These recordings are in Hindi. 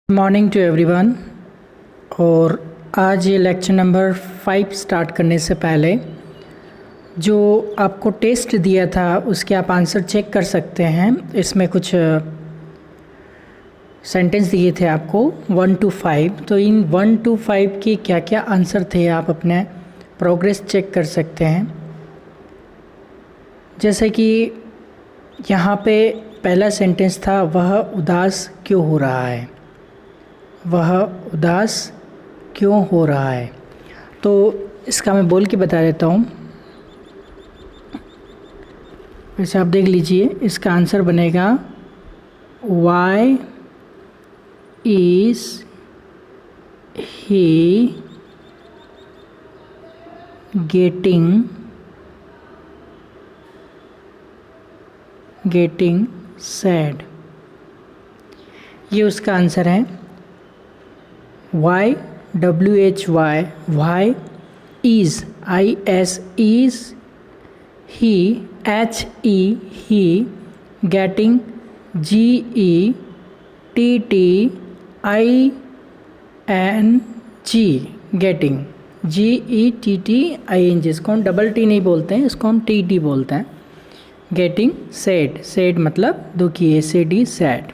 Morning to everyone. और आज ये लेक्चर नंबर 5 स्टार्ट करने से पहले जो आपको टेस्ट दिया था उसके आप आंसर चेक कर सकते हैं। इसमें कुछ सेंटेंस दिए थे आपको 1 to 5, तो इन 1 to 5 के क्या क्या आंसर थे आप अपने प्रोग्रेस चेक कर सकते हैं। जैसे कि यहाँ पे पहला सेंटेंस था, वह उदास क्यों हो रहा है। वह उदास क्यों हो रहा है, तो इसका मैं बोल के बता देता हूँ। वैसे आप देख लीजिए, इसका आंसर बनेगा why is he getting sad. ये उसका आंसर है। Why why is is he getting GETTING इसको हम डबल टी नहीं बोलते हैं, इसको हम TT बोलते हैं। गेटिंग सैड मतलब दुखी है, सैड।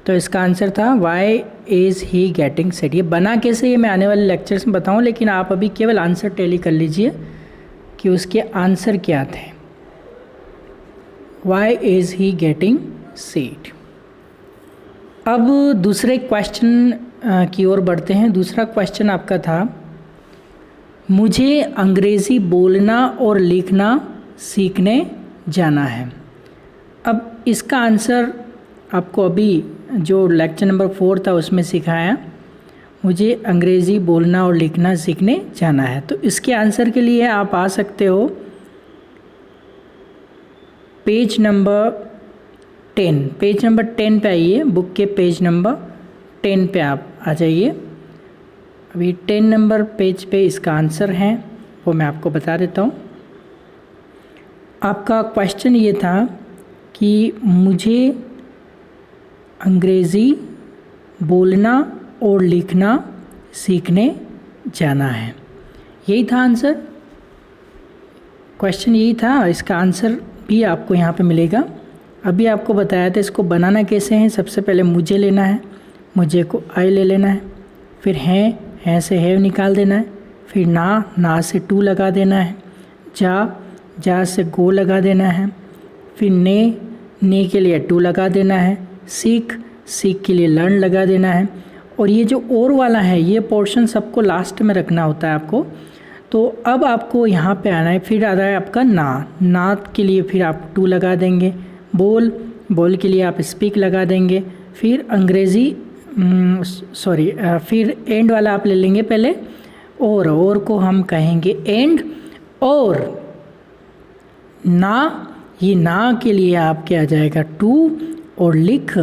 तो इसका आंसर था why is he getting sad. ये बना कैसे, ये मैं आने वाले लेक्चर्स में बताऊँ, लेकिन आप अभी केवल आंसर टैली कर लीजिए कि उसके आंसर क्या थे। Why is he getting sad. अब दूसरे क्वेश्चन की ओर बढ़ते हैं। दूसरा क्वेश्चन आपका था, मुझे अंग्रेज़ी बोलना और लिखना सीखने जाना है। अब इसका आंसर आपको अभी जो लेक्चर नंबर 4 था उसमें सिखाया, मुझे अंग्रेज़ी बोलना और लिखना सीखने जाना है। तो इसके आंसर के लिए आप आ सकते हो पेज नंबर 10 पे आइए। बुक के पेज नंबर 10 पे आप आ जाइए। अभी 10 नंबर पेज पे इसका आंसर है, वो मैं आपको बता देता हूँ। आपका क्वेश्चन ये था कि मुझे अंग्रेज़ी बोलना और लिखना सीखने जाना है। यही था आंसर, क्वेश्चन यही था। इसका आंसर भी आपको यहाँ पे मिलेगा। अभी आपको बताया था इसको बनाना कैसे है। सबसे पहले मुझे लेना है, मुझे को आई ले लेना है, फिर हैं से हैव निकाल देना है, फिर ना से टू लगा देना है, जा से गो लगा देना है, फिर ने के लिए टू लगा देना है, सीख के लिए लर्न लगा देना है। और ये जो और वाला है, ये पोर्शन सबको लास्ट में रखना होता है आपको। तो अब आपको यहाँ पे आना है। फिर आ रहा है आपका ना के लिए फिर आप टू लगा देंगे, बोल के लिए आप स्पीक लगा देंगे, फिर फिर एंड वाला आप ले लेंगे पहले, और को हम कहेंगे एंड। और ये ना के लिए आपके आ जाएगा टू, और लिख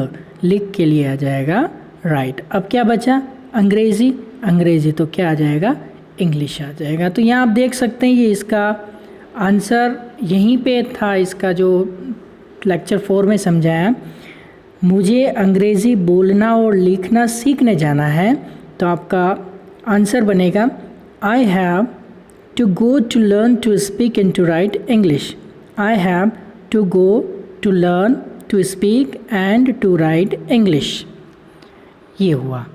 के लिए आ जाएगा राइट। अब क्या बचा, अंग्रेज़ी तो क्या आ जाएगा, इंग्लिश आ जाएगा। तो यहाँ आप देख सकते हैं ये इसका आंसर यहीं पे था। इसका जो लेक्चर 4 में समझाया, मुझे अंग्रेज़ी बोलना और लिखना सीखने जाना है, तो आपका आंसर बनेगा I have to go to learn to speak and to write English. I have to go to learn to speak and to write English. ये हुआ।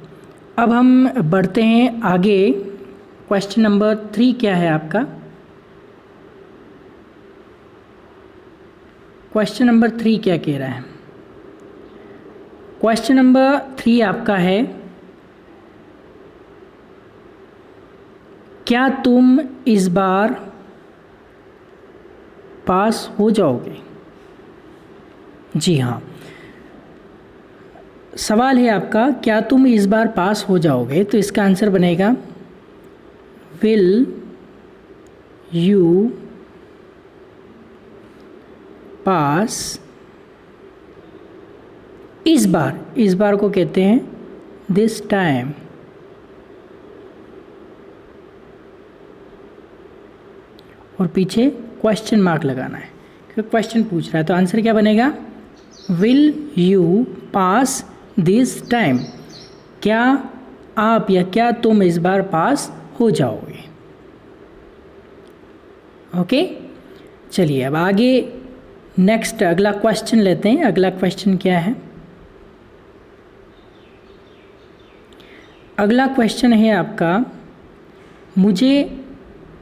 अब हम बढ़ते हैं आगे। क्वेश्चन नंबर 3 क्या है आपका। क्वेश्चन नंबर 3 क्या कह रहा है। क्वेश्चन नंबर 3 आपका है, क्या तुम इस बार पास हो जाओगे। जी हाँ, सवाल है आपका, क्या तुम इस बार पास हो जाओगे। तो इसका आंसर बनेगा विल यू पास। इस बार को कहते हैं दिस टाइम। और पीछे क्वेश्चन मार्क लगाना है क्योंकि क्वेश्चन पूछ रहा है। तो आंसर क्या बनेगा, will you pass this time. क्या आप या क्या तुम इस बार पास हो जाओगे। ओके, चलिए अब आगे नेक्स्ट अगला क्वेश्चन लेते हैं। अगला क्वेश्चन क्या है? अगला क्वेश्चन है आपका, मुझे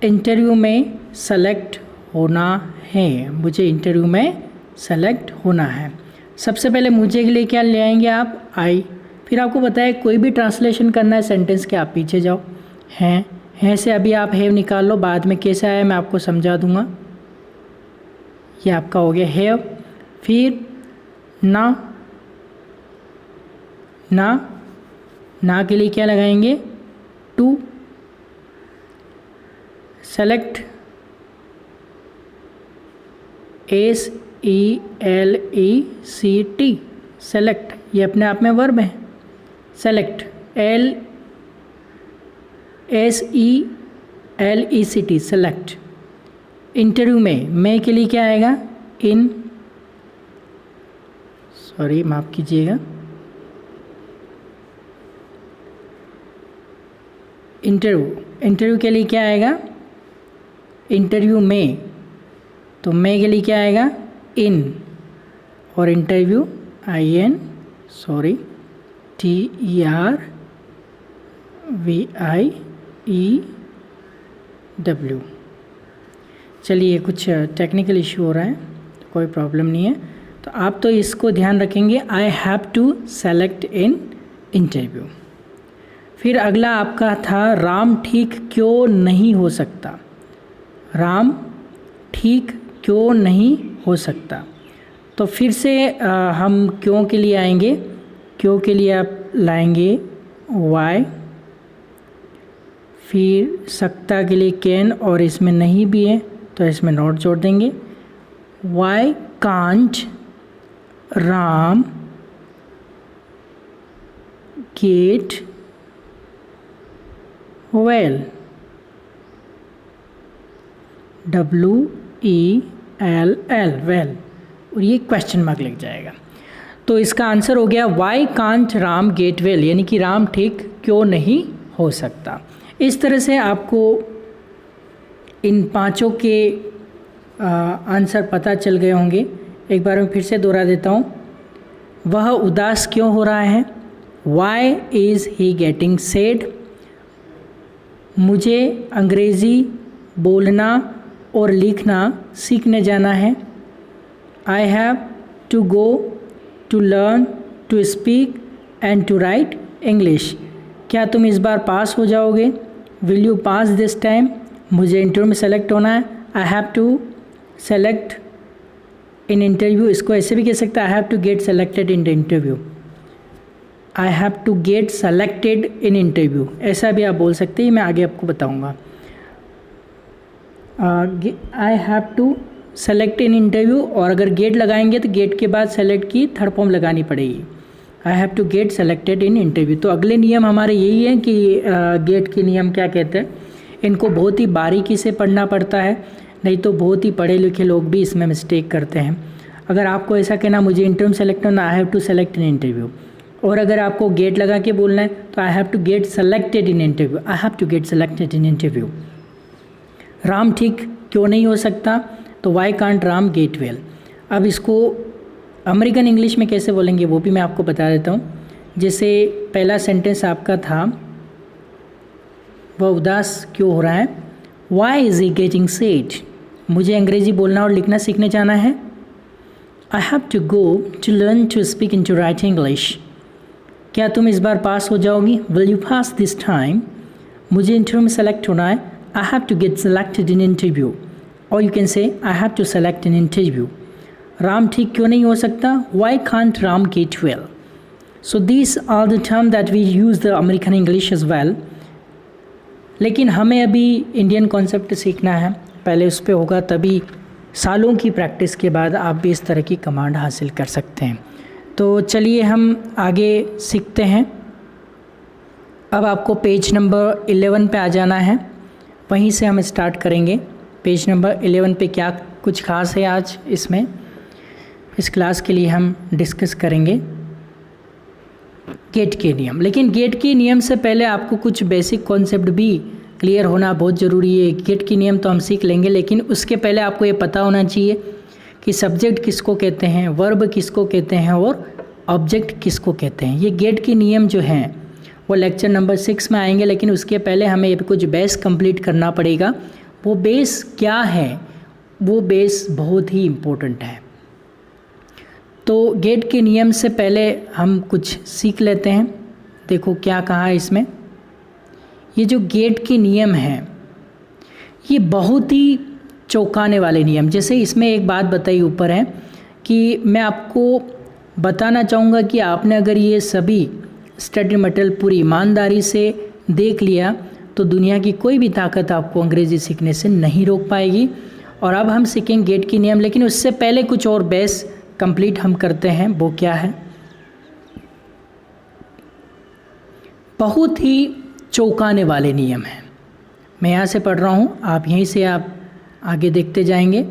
इंटरव्यू में सेलेक्ट होना है। मुझे इंटरव्यू में सेलेक्ट होना है। सबसे पहले मुझे के लिए क्या ले आएंगे आप? आई। फिर आपको पता है कोई भी ट्रांसलेशन करना है सेंटेंस के, आप पीछे जाओ। हैं से अभी आप हैव निकाल लो, बाद में कैसे आया मैं आपको समझा दूंगा। ये आपका हो गया हैव। फिर ना के लिए क्या लगाएंगे? टू। सेलेक्ट SELECT, सेलेक्ट, ये अपने आप में वर्ब है। Select SELECT, select. इंटरव्यू में के लिए क्या आएगा? इन, सॉरी माफ़ कीजिएगा, इंटरव्यू के लिए क्या आएगा? इंटरव्यू में, तो में के लिए क्या आएगा? इन। और इंटरव्यू IN, सॉरी TERVIEW। चलिए कुछ टेक्निकल इशू हो रहा है, कोई प्रॉब्लम नहीं है। तो आप तो इसको ध्यान रखेंगे, I have to select in interview. फिर अगला आपका था, राम ठीक क्यों नहीं हो सकता। राम ठीक क्यों नहीं हो सकता। तो फिर से हम क्यों के लिए आएंगे। क्यों के लिए आप लाएंगे वाई। फिर सकता के लिए कैन, और इसमें नहीं भी है तो इसमें नॉट जोड़ देंगे। Y can't Ram get well, WELL, well, और ये क्वेश्चन मार्क लग जाएगा। तो इसका आंसर हो गया Y can't Ram get well, यानी कि राम ठीक क्यों नहीं हो सकता। इस तरह से आपको इन पांचों के आंसर पता चल गए होंगे। एक बार मैं फिर से दोहरा देता हूँ। वह उदास क्यों हो रहा है? Why is he getting sad. मुझे अंग्रेज़ी बोलना और लिखना सीखने जाना है। I have to go to learn to speak and to write English. क्या तुम इस बार पास हो जाओगे? Will you pass this time. मुझे इंटरव्यू में सेलेक्ट होना है। I have to select in interview, इसको ऐसे भी कह सकते हैं, I have to get selected in the interview. I have to get selected in interview, ऐसा भी आप बोल सकते हैं, मैं आगे आपको बताऊंगा। I have to select in interview, और अगर गेट लगाएंगे तो गेट के बाद सेलेक्ट की थर्ड फॉर्म लगानी पड़ेगी। I have to get selected in interview. तो अगले नियम हमारे यही है कि गेट के नियम क्या कहते हैं, इनको बहुत ही बारीकी से पढ़ना पड़ता है, नहीं तो बहुत ही पढ़े लिखे लोग भी इसमें मिस्टेक करते हैं। अगर आपको ऐसा कहना मुझे इंटरव्यू सेलेक्ट होना, I have to select in interview, और अगर आपको गेट लगा के बोलना है तो I have to get selected in interview, I have to get selected in interview. Ram ठीक क्यों नहीं हो सकता, तो why can't Ram get well. अब इसको अमेरिकन इंग्लिश में कैसे बोलेंगे वो भी मैं आपको बता देता हूँ। जैसे पहला सेंटेंस आपका था, वह उदास क्यों हो रहा है, why is he getting sad. मुझे अंग्रेज़ी बोलना और लिखना सीखने जाना है। I have to go to learn to speak and to write English. क्या तुम इस बार पास हो जाओगी, will you pass this time. मुझे इंटरव्यू में सेलेक्ट होना है, I have to get selected in interview, और you can say I have to select in interview. Ram ठीक क्यों नहीं हो सकता, Y can't Ram get well. So this are the term that we use the American English as well. लेकिन हमें अभी इंडियन कॉन्सेप्ट सीखना है, पहले उस पर होगा, तभी सालों की प्रैक्टिस के बाद आप भी इस तरह की कमांड हासिल कर सकते हैं। तो चलिए हम आगे सीखते हैं। अब आपको पेज नंबर 11 पे आ जाना है, वहीं से हम स्टार्ट करेंगे। पेज नंबर 11 पे क्या कुछ खास है आज इसमें, इस क्लास के लिए हम डिस्कस करेंगे। गेट के नियम। लेकिन गेट के नियम से पहले आपको कुछ बेसिक कॉन्सेप्ट भी क्लियर होना बहुत ज़रूरी है। गेट के नियम तो हम सीख लेंगे, लेकिन उसके पहले आपको ये पता होना चाहिए कि सब्जेक्ट किसको कहते हैं, वर्ब किसको कहते हैं और ऑब्जेक्ट किसको कहते हैं। ये गेट के नियम जो हैं वो लेक्चर नंबर 6 में आएंगे, लेकिन उसके पहले हमें कुछ बेस कंप्लीट करना पड़ेगा। वो बेस क्या है? वो बेस बहुत ही इम्पोर्टेंट है। तो गेट के नियम से पहले हम कुछ सीख लेते हैं। देखो क्या कहा है इसमें। ये जो गेट के नियम हैं ये बहुत ही चौंकाने वाले नियम। जैसे इसमें एक बात बताई ऊपर है कि मैं आपको बताना चाहूँगा कि आपने अगर ये सभी स्टडी मटेरियल पूरी ईमानदारी से देख लिया तो दुनिया की कोई भी ताकत आपको अंग्रेज़ी सीखने से नहीं रोक पाएगी। और अब हम सीखेंगे गेट के नियम, लेकिन उससे पहले कुछ और बेस कंप्लीट हम करते हैं। वो क्या है? बहुत ही चौंकाने वाले नियम हैं। मैं यहाँ से पढ़ रहा हूँ, आप यहीं से आप आगे देखते जाएंगे।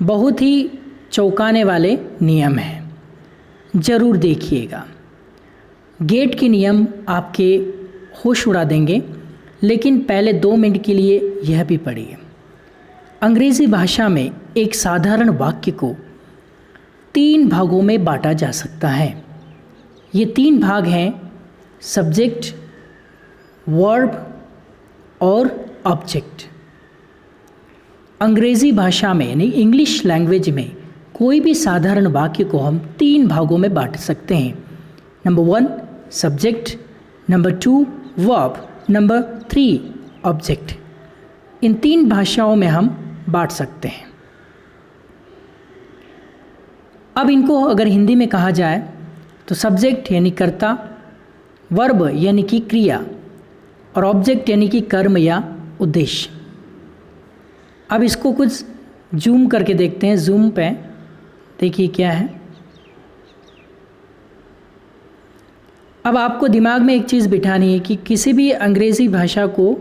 बहुत ही चौंकाने वाले नियम हैं, ज़रूर देखिएगा। गेट के नियम आपके होश उड़ा देंगे, लेकिन पहले 2 मिनट के लिए यह भी पढ़िए। अंग्रेज़ी भाषा में एक साधारण वाक्य को 3 भागों में बांटा जा सकता है। ये 3 भाग हैं सब्जेक्ट, वर्ब और ऑब्जेक्ट। अंग्रेज़ी भाषा में यानी इंग्लिश लैंग्वेज में कोई भी साधारण वाक्य को हम 3 भागों में बांट सकते हैं। Number 1 subject, number 2 verb, number 3 object. इन 3 भाषाओं में हम बांट सकते हैं। अब इनको अगर हिंदी में कहा जाए तो सब्जेक्ट यानी कर्ता, वर्ब यानी कि क्रिया और ऑब्जेक्ट यानी कि कर्म या उद्देश्य। अब इसको कुछ जूम करके देखते हैं। जूम पे देखिए क्या है। अब आपको दिमाग में एक चीज़ बिठानी है कि किसी भी अंग्रेज़ी भाषा को,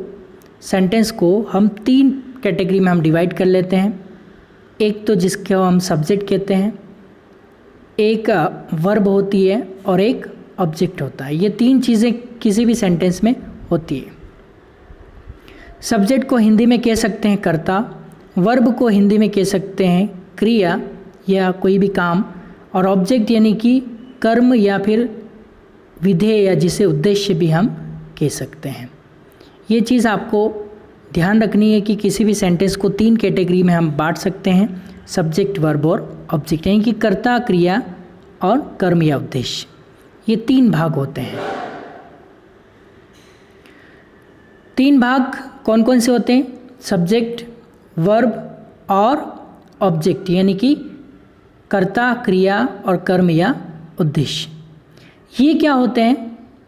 सेंटेंस को हम 3 कैटेगरी में हम डिवाइड कर लेते हैं। एक तो जिसको हम सब्जेक्ट कहते हैं, एक वर्ब होती है और एक ऑब्जेक्ट होता है। ये 3 चीज़ें किसी भी सेंटेंस में होती है। सब्जेक्ट को हिंदी में कह सकते हैं कर्ता, वर्ब को हिंदी में कह सकते हैं क्रिया या कोई भी काम, और ऑब्जेक्ट यानी कि कर्म या फिर विधेय या जिसे उद्देश्य भी हम कह सकते हैं। ये चीज़ आपको ध्यान रखनी है कि किसी भी सेंटेंस को 3 कैटेगरी में हम बांट सकते हैं, सब्जेक्ट, वर्ब और ऑब्जेक्ट, यानी कि कर्ता, क्रिया और कर्म या उद्देश्य। ये 3 भाग होते हैं। 3 भाग कौन कौन से होते हैं? सब्जेक्ट, वर्ब और ऑब्जेक्ट, यानी कि कर्ता, क्रिया और कर्म या उद्देश्य। ये क्या होते हैं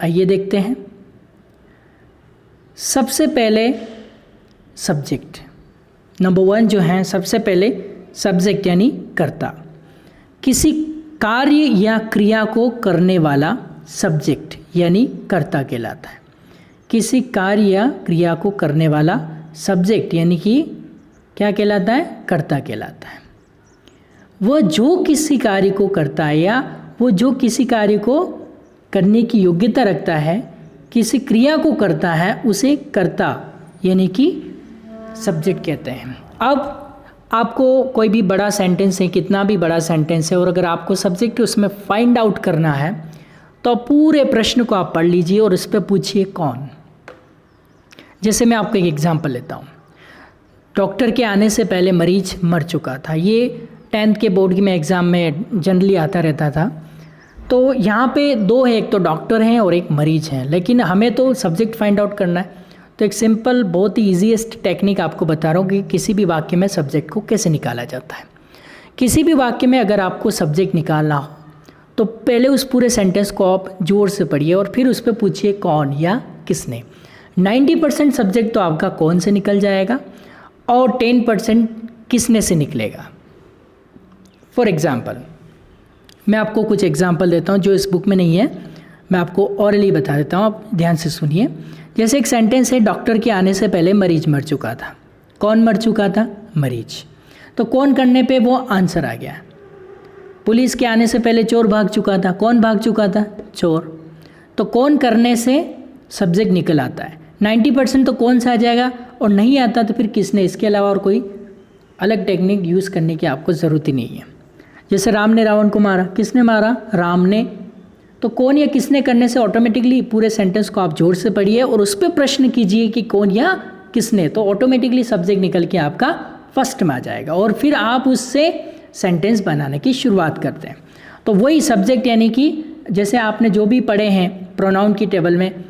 आइए देखते हैं। सबसे पहले सब्जेक्ट, नंबर 1 जो है सबसे पहले सब्जेक्ट यानी कर्ता। किसी कार्य या क्रिया को करने वाला सब्जेक्ट यानी कर्ता कहलाता है। किसी कार्य या क्रिया को करने वाला सब्जेक्ट यानी कि क्या कहलाता है? कर्ता कहलाता है। वह जो किसी कार्य को करता है या वो जो किसी कार्य को करने की योग्यता रखता है, किसी क्रिया को करता है, उसे कर्ता यानी कि सब्जेक्ट कहते हैं। अब आपको कोई भी बड़ा सेंटेंस है, कितना भी बड़ा सेंटेंस है, और अगर आपको सब्जेक्ट उसमें फाइंड आउट करना है तो पूरे प्रश्न को आप पढ़ लीजिए और इस पर पूछिए कौन। जैसे मैं आपको एक एग्जांपल लेता हूँ। डॉक्टर के आने से पहले मरीज मर चुका था। ये 10th के बोर्ड की में एग्ज़ाम में जनरली आता रहता था। तो यहाँ पे 2 है, एक तो डॉक्टर हैं और एक मरीज हैं, लेकिन हमें तो सब्जेक्ट फाइंड आउट करना है। तो एक सिंपल बहुत ही ईजीएस्ट टेक्निक आपको बता रहा हूँ कि किसी भी वाक्य में सब्जेक्ट को कैसे निकाला जाता है। किसी भी वाक्य में अगर आपको सब्जेक्ट निकालना हो तो पहले उस पूरे सेंटेंस को आप जोर से पढ़िए और फिर उस पर पूछिए कौन या किसने। 90% सब्जेक्ट तो आपका कौन से निकल जाएगा और 10% किसने से निकलेगा। फॉर एग्ज़ाम्पल मैं आपको कुछ एग्जाम्पल देता हूँ जो इस बुक में नहीं है, मैं आपको ऑरली बता देता हूँ, आप ध्यान से सुनिए। जैसे एक सेंटेंस है, डॉक्टर के आने से पहले मरीज मर चुका था। कौन मर चुका था? मरीज। तो कौन करने पे वो आंसर आ गया। पुलिस के आने से पहले चोर भाग चुका था। कौन भाग चुका था? चोर। तो कौन करने से सब्जेक्ट निकल आता है। 90% तो कौन सा आ जाएगा, और नहीं आता तो फिर किसने। इसके अलावा और कोई अलग टेक्निक यूज़ करने की आपको ज़रूरत ही नहीं है। जैसे राम ने रावण को मारा, किसने मारा, राम ने। तो कौन या किसने करने से ऑटोमेटिकली पूरे सेंटेंस को आप जोर से पढ़िए और उस पर प्रश्न कीजिए कि कौन या किसने, तो ऑटोमेटिकली सब्जेक्ट निकल के आपका फर्स्ट में आ जाएगा और फिर आप उससे सेंटेंस बनाने की शुरुआत करते हैं। तो वही सब्जेक्ट यानी कि जैसे आपने जो भी पढ़े हैं प्रोनाउन की टेबल में,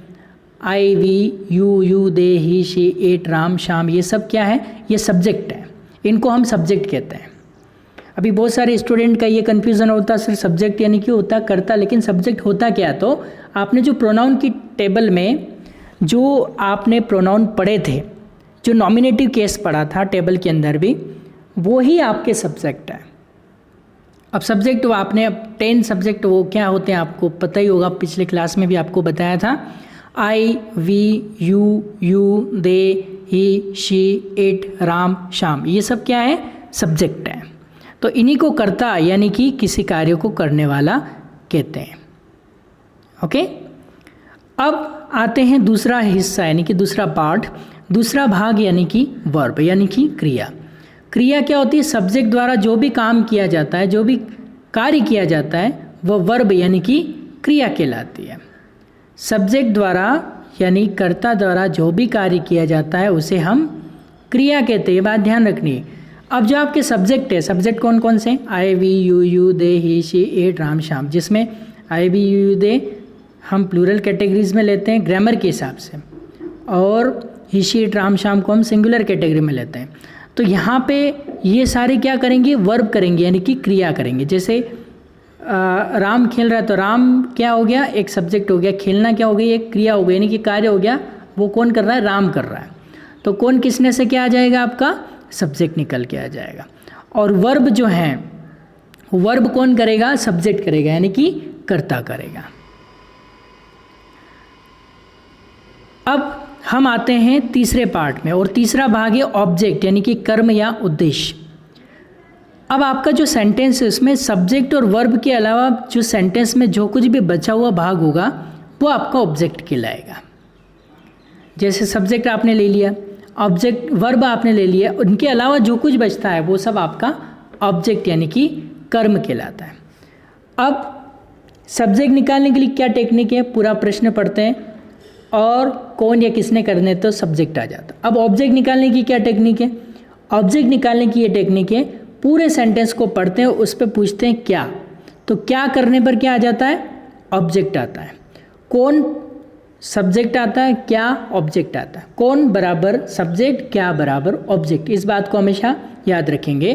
I, we, you, they, he, she, it, Ram, Shyam, ये सब क्या है, ये सब्जेक्ट है। इनको हम सब्जेक्ट कहते हैं। अभी बहुत सारे स्टूडेंट का ये कन्फ्यूज़न होता है, सर सब्जेक्ट यानी कि होता करता, लेकिन सब्जेक्ट होता क्या। तो आपने जो प्रोनाउन की टेबल में जो आपने प्रोनाउन पढ़े थे, जो नॉमिनेटिव केस पढ़ा था टेबल के अंदर भी, वो ही आपके सब्जेक्ट है। अब सब्जेक्ट वो आपने 10 सब्जेक्ट वो क्या होते हैं आपको पता ही होगा, पिछले क्लास में भी आपको बताया था। I, we, you, they, he, she, it, Ram, Shyam, ये सब क्या है, सब्जेक्ट है। तो इन्हीं को कर्ता यानी कि किसी कार्य को करने वाला कहते हैं। ओके, अब आते हैं दूसरा हिस्सा यानी कि दूसरा पार्ट, दूसरा भाग यानी कि वर्ब यानी कि क्रिया। क्रिया क्या होती है, सब्जेक्ट द्वारा जो भी काम किया जाता है, जो भी कार्य किया जाता है, वह वर्ब यानी कि क्रिया कहलाती है। सब्जेक्ट द्वारा यानी कर्ता द्वारा जो भी कार्य किया जाता है उसे हम क्रिया कहते हैं, ये बात ध्यान रखनी है। अब जो आपके सब्जेक्ट है, सब्जेक्ट कौन कौन से, I, we, you, they, he, she, it, Ram, Shyam, जिसमें आई, वी, यू, दे हम प्लूरल कैटेगरीज में लेते हैं ग्रामर के हिसाब से, और ही, शी, इट, राम, श्याम को हम सिंगुलर कैटेगरी में लेते हैं। तो यहाँ पे ये सारे क्या करेंगे, वर्ब करेंगे यानी कि क्रिया करेंगे। जैसे राम खेल रहा है तो राम क्या हो गया, एक सब्जेक्ट हो गया, खेलना क्या हो गई, एक क्रिया हो गई यानी कि कार्य हो गया, वो कौन कर रहा है, राम कर रहा है। तो कौन किसने से क्या आ जाएगा, आपका सब्जेक्ट निकल के आ जाएगा। और वर्ब जो है, वर्ब कौन करेगा, सब्जेक्ट करेगा यानी कि कर्ता करेगा। अब हम आते हैं तीसरे पार्ट में, और तीसरा भाग है ऑब्जेक्ट यानी कि कर्म या उद्देश्य। अब आपका जो सेंटेंस है उसमें सब्जेक्ट और वर्ब के अलावा जो सेंटेंस में जो कुछ भी बचा हुआ भाग होगा वो आपका ऑब्जेक्ट कहलाएगा। जैसे सब्जेक्ट आपने ले लिया, ऑब्जेक्ट वर्ब आपने ले लिया, उनके अलावा जो कुछ बचता है वो सब आपका ऑब्जेक्ट यानी कि कर्म कहलाता है। अब सब्जेक्ट निकालने के लिए क्या टेक्निक है, पूरा प्रश्न पढ़ते हैं और कौन या किसने करने तो सब्जेक्ट आ जाता। अब ऑब्जेक्ट निकालने की क्या टेक्निक है, ऑब्जेक्ट निकालने की ये टेक्निक है, पूरे सेंटेंस को पढ़ते हैं, उस पर पूछते हैं क्या, तो क्या करने पर क्या आ जाता है, ऑब्जेक्ट आता है। कौन सब्जेक्ट आता है, क्या ऑब्जेक्ट आता है। कौन बराबर सब्जेक्ट, क्या बराबर ऑब्जेक्ट, इस बात को हमेशा याद रखेंगे।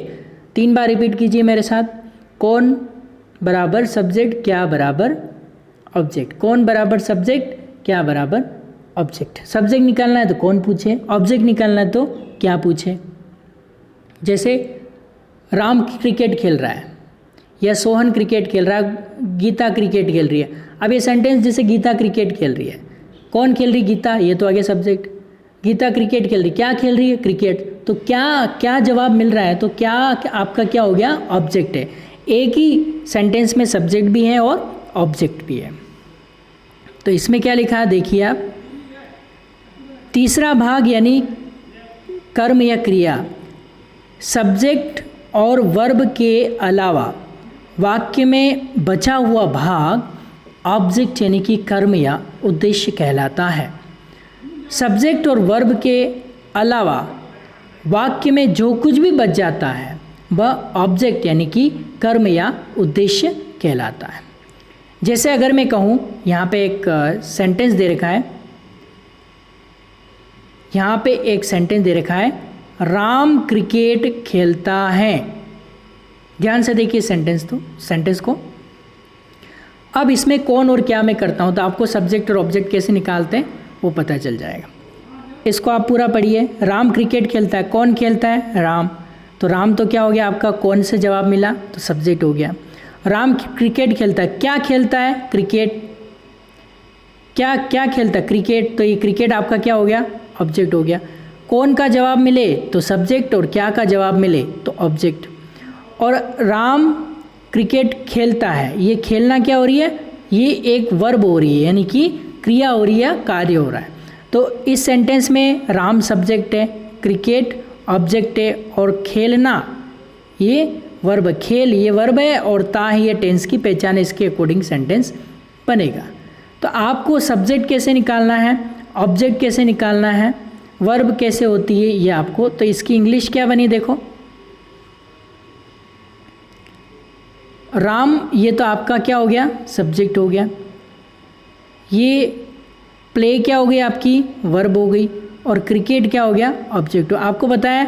3 बार रिपीट कीजिए मेरे साथ, कौन बराबर सब्जेक्ट, क्या बराबर ऑब्जेक्ट, कौन बराबर सब्जेक्ट, क्या बराबर ऑब्जेक्ट। सब्जेक्ट निकालना है तो कौन पूछे, ऑब्जेक्ट निकालना है तो क्या पूछे। जैसे राम क्रिकेट खेल रहा है या सोहन क्रिकेट खेल रहा है, गीता क्रिकेट खेल रही है। अब ये सेंटेंस जैसे गीता क्रिकेट खेल रही है, कौन खेल रही, गीता, ये तो आगे सब्जेक्ट। गीता क्रिकेट खेल रही, क्या खेल रही है, क्रिकेट, तो क्या जवाब मिल रहा है, तो क्या आपका क्या हो गया, ऑब्जेक्ट है। एक ही सेंटेंस में सब्जेक्ट भी है और ऑब्जेक्ट भी है। तो इसमें क्या लिखा है देखिए आप, तीसरा भाग यानी कर्म या क्रिया, सब्जेक्ट और वर्ब के अलावा वाक्य में बचा हुआ भाग ऑब्जेक्ट यानी कि कर्म या उद्देश्य कहलाता है। सब्जेक्ट और वर्ब के अलावा वाक्य में जो कुछ भी बच जाता है वह ऑब्जेक्ट यानी कि कर्म या उद्देश्य कहलाता है। जैसे अगर मैं कहूँ, यहाँ पे एक सेंटेंस दे रखा है, यहाँ पे एक सेंटेंस दे रखा है, राम क्रिकेट खेलता है। ध्यान से देखिए सेंटेंस को। अब इसमें कौन और क्या मैं करता हूँ तो आपको सब्जेक्ट और ऑब्जेक्ट कैसे निकालते हैं वो पता चल जाएगा। इसको आप पूरा पढ़िए, राम क्रिकेट खेलता है, कौन खेलता है, राम, तो राम तो क्या हो गया आपका, कौन से जवाब मिला तो सब्जेक्ट हो गया। राम क्रिकेट खेलता है, क्या खेलता है, क्रिकेट, क्या खेलता है, क्रिकेट, तो ये क्रिकेट आपका क्या हो गया, ऑब्जेक्ट हो गया। कौन का जवाब मिले तो सब्जेक्ट, और क्या का जवाब मिले तो ऑब्जेक्ट। और राम क्रिकेट खेलता है, ये खेलना क्या हो रही है, ये एक वर्ब हो रही है, यानी कि क्रिया हो रही है, कार्य हो रहा है। तो इस सेंटेंस में राम सब्जेक्ट है, क्रिकेट ऑब्जेक्ट है और खेलना ये वर्ब, खेल ये वर्ब है और ता ही ये टेंस की पहचान है, इसके अकॉर्डिंग सेंटेंस बनेगा। तो आपको सब्जेक्ट कैसे निकालना है, ऑब्जेक्ट कैसे निकालना है, वर्ब कैसे होती है ये आपको, तो इसकी इंग्लिश क्या बनी देखो। राम ये तो आपका क्या हो गया, सब्जेक्ट हो गया। ये प्ले क्या हो गई आपकी, वर्ब हो गई। और क्रिकेट क्या हो गया, ऑब्जेक्ट। आपको बताया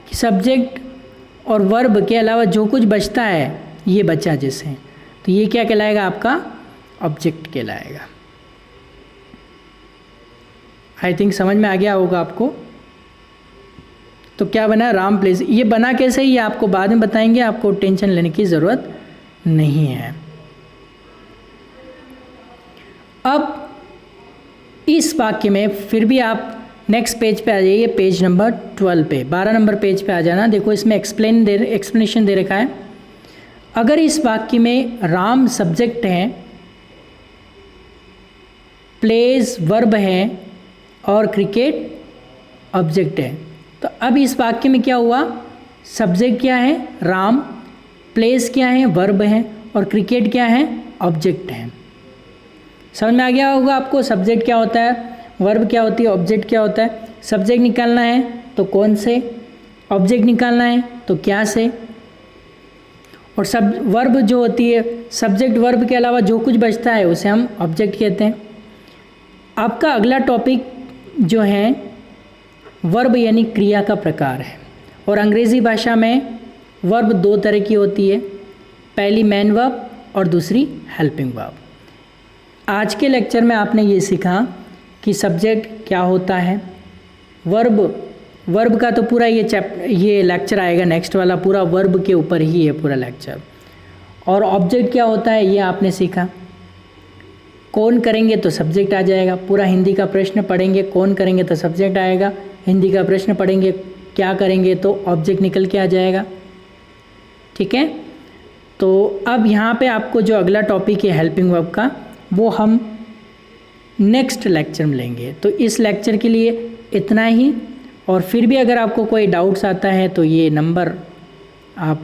कि सब्जेक्ट और वर्ब के अलावा जो कुछ बचता है ये बचा जैसे, तो ये क्या कहलाएगा, आपका ऑब्जेक्ट कहलाएगा। आई थिंक समझ में आ गया होगा आपको। तो क्या बना, राम प्लेस। ये बना कैसे, ये आपको बाद में बताएंगे, आपको टेंशन लेने की ज़रूरत नहीं है। अब इस वाक्य में फिर भी आप नेक्स्ट पेज पे आ जाइए, पेज नंबर 12 पे, 12 नंबर पेज पे आ जाना। देखो इसमें एक्सप्लेनेशन दे रखा है। अगर इस वाक्य में राम सब्जेक्ट है, प्लेज वर्ब है और क्रिकेट ऑब्जेक्ट है, तो अब इस वाक्य में क्या हुआ, सब्जेक्ट क्या है, राम, प्लेस क्या है, वर्ब है और क्रिकेट क्या है, ऑब्जेक्ट है। समझ में आ गया होगा आपको, सब्जेक्ट क्या होता है, वर्ब क्या होती है, ऑब्जेक्ट क्या होता है। सब्जेक्ट निकालना है तो कौन से, ऑब्जेक्ट निकालना है तो क्या से, और सब वर्ब जो होती है, सब्जेक्ट वर्ब के अलावा जो कुछ बचता है उसे हम ऑब्जेक्ट कहते हैं। आपका अगला टॉपिक जो है वर्ब यानी क्रिया का प्रकार है। और अंग्रेज़ी भाषा में वर्ब दो तरह की होती है, पहली मेन वर्ब और दूसरी हेल्पिंग वर्ब। आज के लेक्चर में आपने ये सीखा कि सब्जेक्ट क्या होता है, वर्ब का तो पूरा ये लेक्चर आएगा, नेक्स्ट वाला पूरा वर्ब के ऊपर ही है पूरा लेक्चर। और ऑब्जेक्ट क्या होता है ये आपने सीखा। कौन करेंगे तो सब्जेक्ट आ जाएगा, पूरा हिंदी का प्रश्न पढ़ेंगे कौन करेंगे तो सब्जेक्ट आएगा, हिंदी का प्रश्न पढ़ेंगे क्या करेंगे तो ऑब्जेक्ट निकल के आ जाएगा। ठीक है, तो अब यहाँ पे आपको जो अगला टॉपिक है हेल्पिंग वर्ब का, वो हम नेक्स्ट लेक्चर में लेंगे। तो इस लेक्चर के लिए इतना ही। और फिर भी अगर आपको कोई डाउट्स आता है तो ये नंबर आप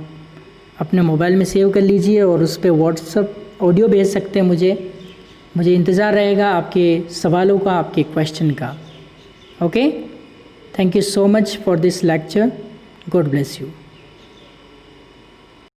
अपने मोबाइल में सेव कर लीजिए और उस पर व्हाट्सएप ऑडियो भेज सकते हैं मुझे इंतज़ार रहेगा आपके सवालों का, आपके क्वेश्चन का। Okay, thank you so much for this lecture, God bless you.